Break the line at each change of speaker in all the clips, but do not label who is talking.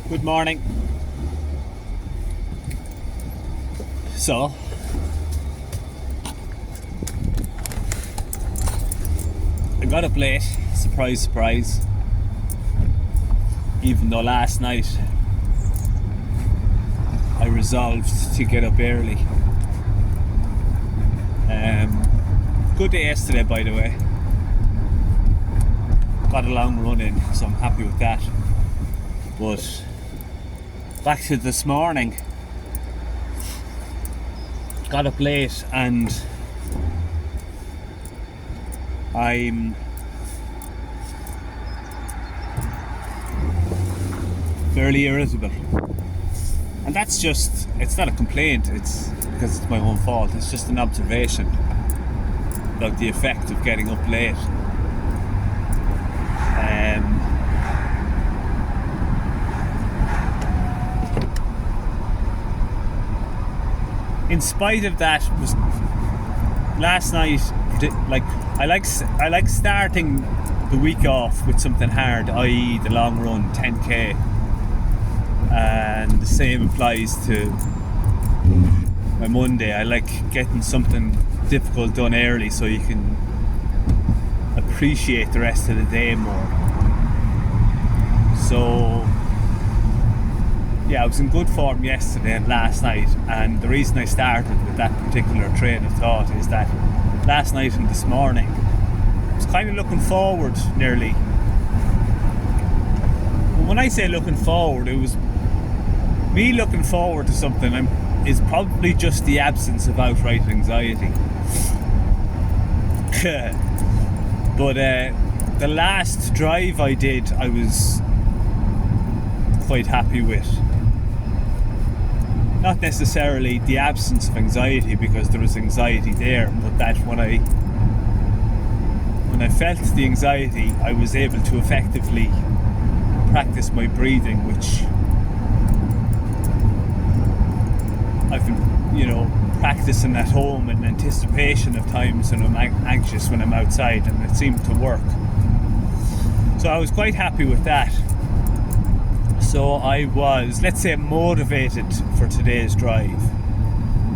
Good morning. So, I got up late, surprise, surprise. Even though last night I resolved to get up early. Good day yesterday, by the way. Got a long run in, so I'm happy with that. But back to this morning. Got up late and I'm fairly irritable. And that's just, it's not a complaint, it's because it's my own fault. It's just an observation about the effect of getting up late. In spite of that, last night, like I like starting the week off with something hard, i.e. the long run, 10k, and the same applies to my Monday. I like getting something difficult done early so you can appreciate the rest of the day more. So yeah, I was in good form yesterday and last night, and the reason I started with that particular train of thought is that last night and this morning I was kind of looking forward nearly. When I say looking forward, it was me looking forward to something is probably just the absence of outright anxiety. But the last drive I did, I was quite happy with. Not necessarily the absence of anxiety, because there was anxiety there, but that when I felt the anxiety, I was able to effectively practice my breathing, which I've been, practicing at home in anticipation of times when I'm anxious when I'm outside, and it seemed to work. So I was quite happy with that. So I was, let's say, motivated for today's drive,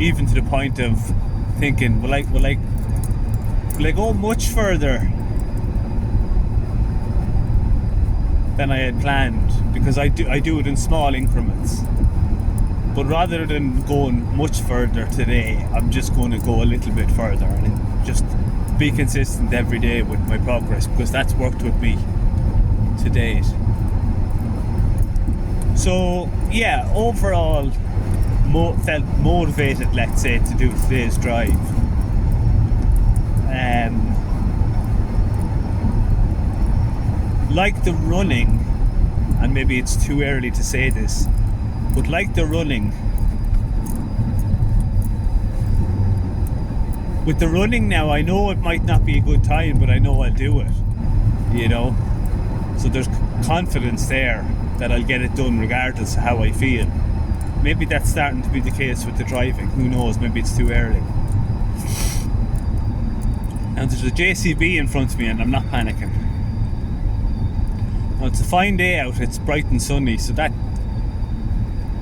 even to the point of thinking, will I go much further than I had planned? Because I do it in small increments. But rather than going much further today, I'm just going to go a little bit further and just be consistent every day with my progress, because that's worked with me to date. So yeah, overall felt motivated, let's say, to do today's drive. Like the running, and maybe it's too early to say this, but like the running, with the running now, I know it might not be a good time, but I know I'll do it, so there's confidence there that I'll get it done regardless of how I feel. Maybe that's starting to be the case with the driving, who knows, maybe it's too early. Now there's a JCB in front of me and I'm not panicking. Now it's a fine day out, it's bright and sunny, so that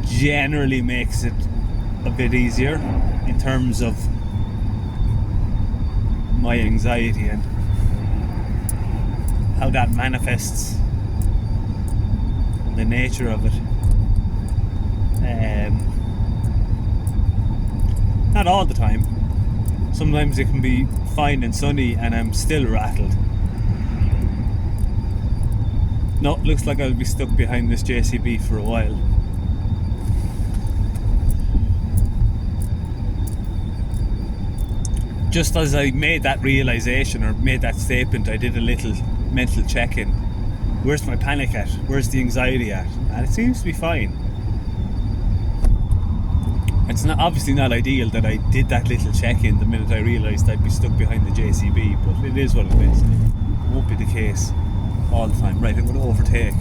generally makes it a bit easier in terms of my anxiety and how that manifests, the nature of it. Not all the time. Sometimes it can be fine and sunny and I'm still rattled. No, looks like I'll be stuck behind this JCB for a while. Just as I made that realization or made that statement, I did a little mental check-in. Where's my panic at? Where's the anxiety at? And it seems to be fine. It's obviously not ideal that I did that little check-in the minute I realised I'd be stuck behind the JCB, but it is what it is. It won't be the case all the time. Right, I'm going to overtake.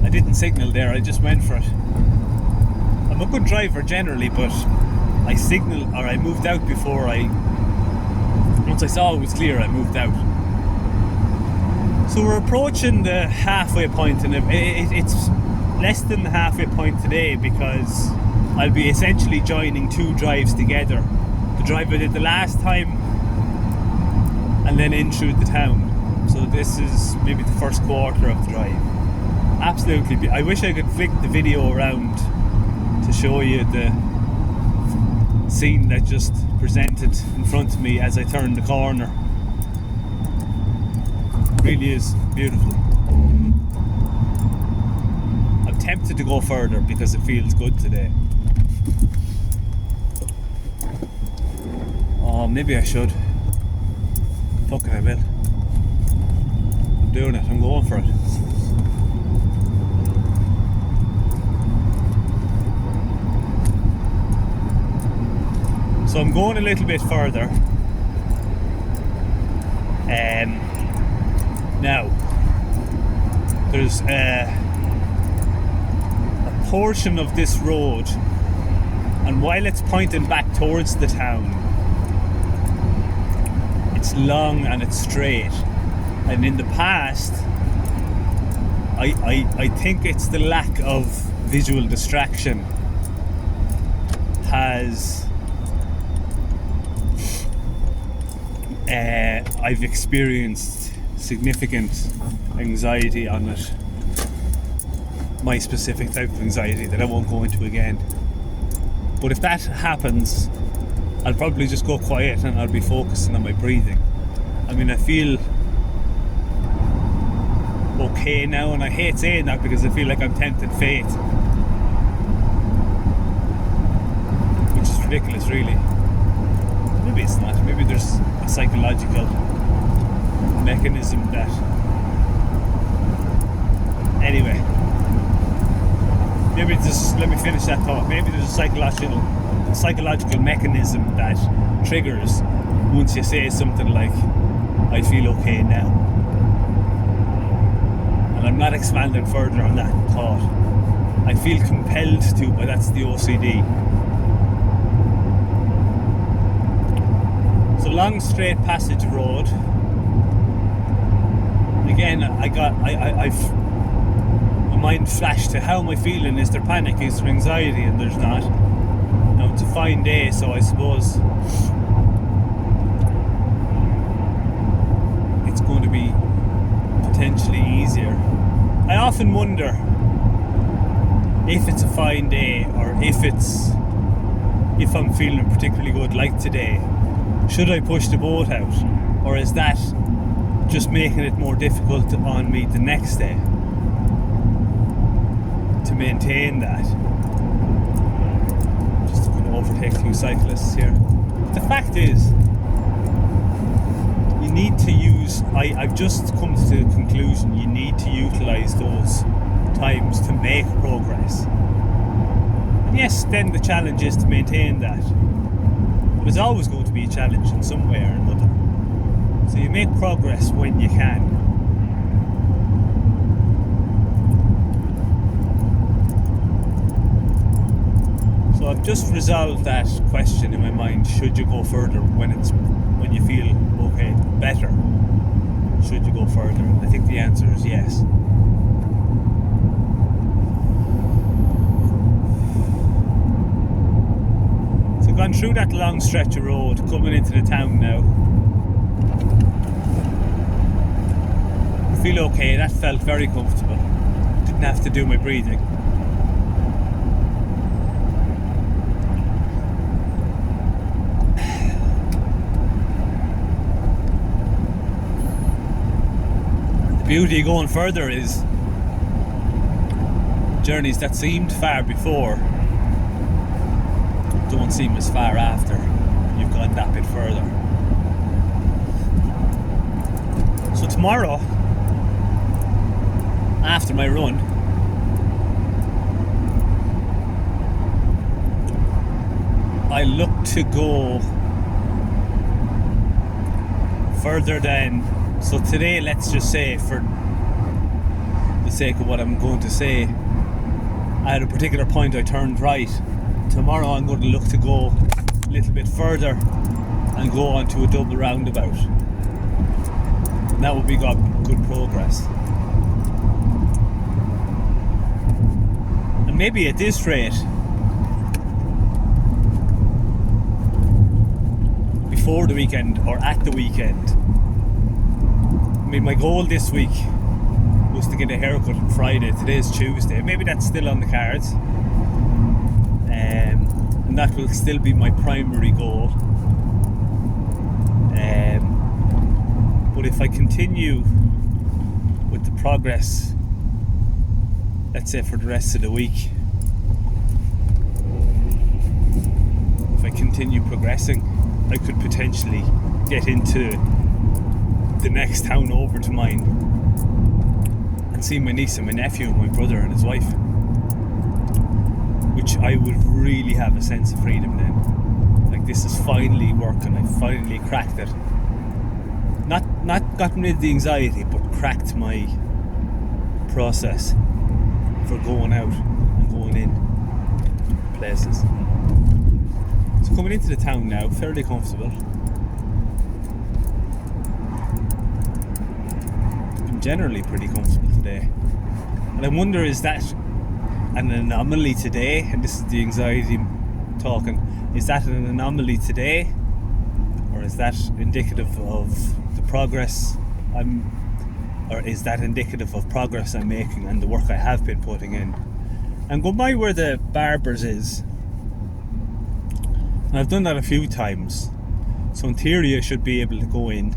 I didn't signal there, I just went for it. I'm a good driver generally, but I signaled, or I moved out before once I saw it was clear, I moved out. So we're approaching the halfway point, and it's less than the halfway point today because I'll be essentially joining two drives together. The drive I did the last time and then in through the town. So this is maybe the first quarter of the drive. Absolutely, I wish I could flick the video around to show you the scene that just presented in front of me as I turned the corner. It really is beautiful. I'm tempted to go further because it feels good today. Oh, maybe I should. Fuck it, I will. I'm doing it, I'm going for it. So I'm going a little bit further. Now, there's a portion of this road, and while it's pointing back towards the town, it's long and it's straight. And in the past, I think it's the lack of visual distraction has I've experienced significant anxiety on it. My specific type of anxiety that I won't go into again. But if that happens, I'll probably just go quiet and I'll be focusing on my breathing. I mean, I feel okay now, and I hate saying that because I feel like I'm tempting fate, which is ridiculous, really. Maybe it's not. Maybe there's a psychological mechanism that... Anyway, maybe just let me finish that thought. Maybe there's a psychological mechanism that triggers once you say something like, I feel okay now. And I'm not expanding further on that thought. I feel compelled to, but that's the OCD. It's a long straight passage road. Again, I've my mind flashed to how am I feeling? Is there panic? Is there anxiety? And there's not. Now it's a fine day, so I suppose it's going to be potentially easier. I often wonder if it's a fine day, or if I'm feeling particularly good like today. Should I push the boat out, or is that just making it more difficult on me the next day to maintain that? Just going to overtake two cyclists here. The fact is, you need to use, I've just come to the conclusion, you need to utilise those times to make progress. And yes, then the challenge is to maintain that. But there's always going to be a challenge in some way or another. So you make progress when you can. So I've just resolved that question in my mind. Should you go further when you feel okay, better? Should you go further? I think the answer is yes. So I've gone through that long stretch of road, coming into the town now. I feel okay, that felt very comfortable. Didn't have to do my breathing. The beauty of going further is journeys that seemed far before don't seem as far after you've gone that bit further. So tomorrow, after my run, I look to go further than, so today, let's just say, for the sake of what I'm going to say, at a particular point I turned right. Tomorrow I'm going to look to go a little bit further and go onto a double roundabout. And that would be good progress. And maybe at this rate, before the weekend or at the weekend, I mean, my goal this week was to get a haircut on Friday. Today's Tuesday. Maybe that's still on the cards. And that will still be my primary goal. But if I continue with the progress, let's say for the rest of the week, if I continue progressing, I could potentially get into the next town over to mine and see my niece and my nephew and my brother and his wife, which I would really have a sense of freedom then. Like, this is finally working. I finally cracked it. Not gotten rid of the anxiety, but cracked my process for going out and going in places. So coming into the town now, fairly comfortable. I'm generally pretty comfortable today. And I wonder, is that an anomaly today? And this is the anxiety talking. Is that an anomaly today? Or is that indicative of the progress or is that indicative of progress I'm making and the work I have been putting in? And go by where the barber's is. And I've done that a few times. So in theory I should be able to go in.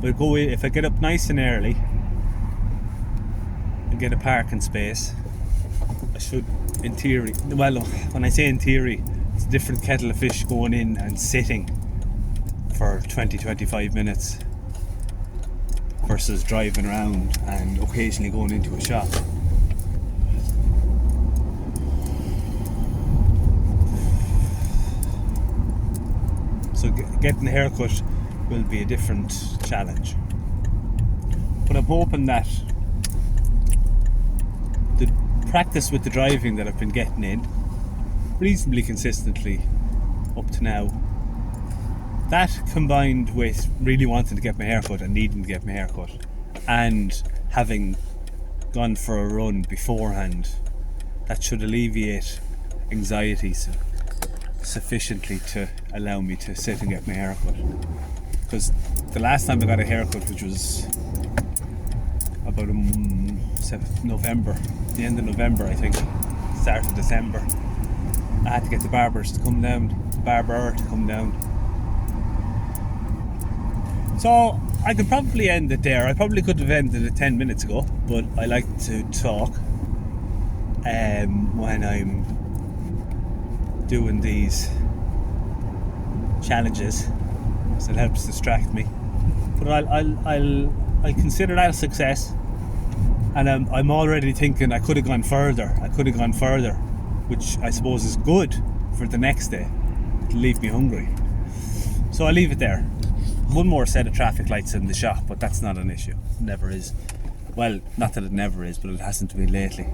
But if I get up nice and early and get a parking space, I should, in theory, well, when I say in theory, it's a different kettle of fish going in and sitting for 20-25 minutes versus driving around and occasionally going into a shop. So getting a haircut will be a different challenge. But I'm hoping that the practice with the driving that I've been getting in reasonably consistently up to now, that combined with really wanting to get my haircut and needing to get my haircut and having gone for a run beforehand, that should alleviate anxiety sufficiently to allow me to sit and get my haircut. Because the last time I got a haircut, which was about November, the end of November I think, start of December, I had to get the barber to come down. So I could probably end it there. I probably could have ended it 10 minutes ago, but I like to talk when I'm doing these challenges, so it helps distract me. But I'll consider that a success, and I'm already thinking I could have gone further, which I suppose is good for the next day. It'll leave me hungry, so I'll leave it there. One more set of traffic lights in the shop, but that's not an issue. It never is. Well, not that it never is, but it hasn't been lately.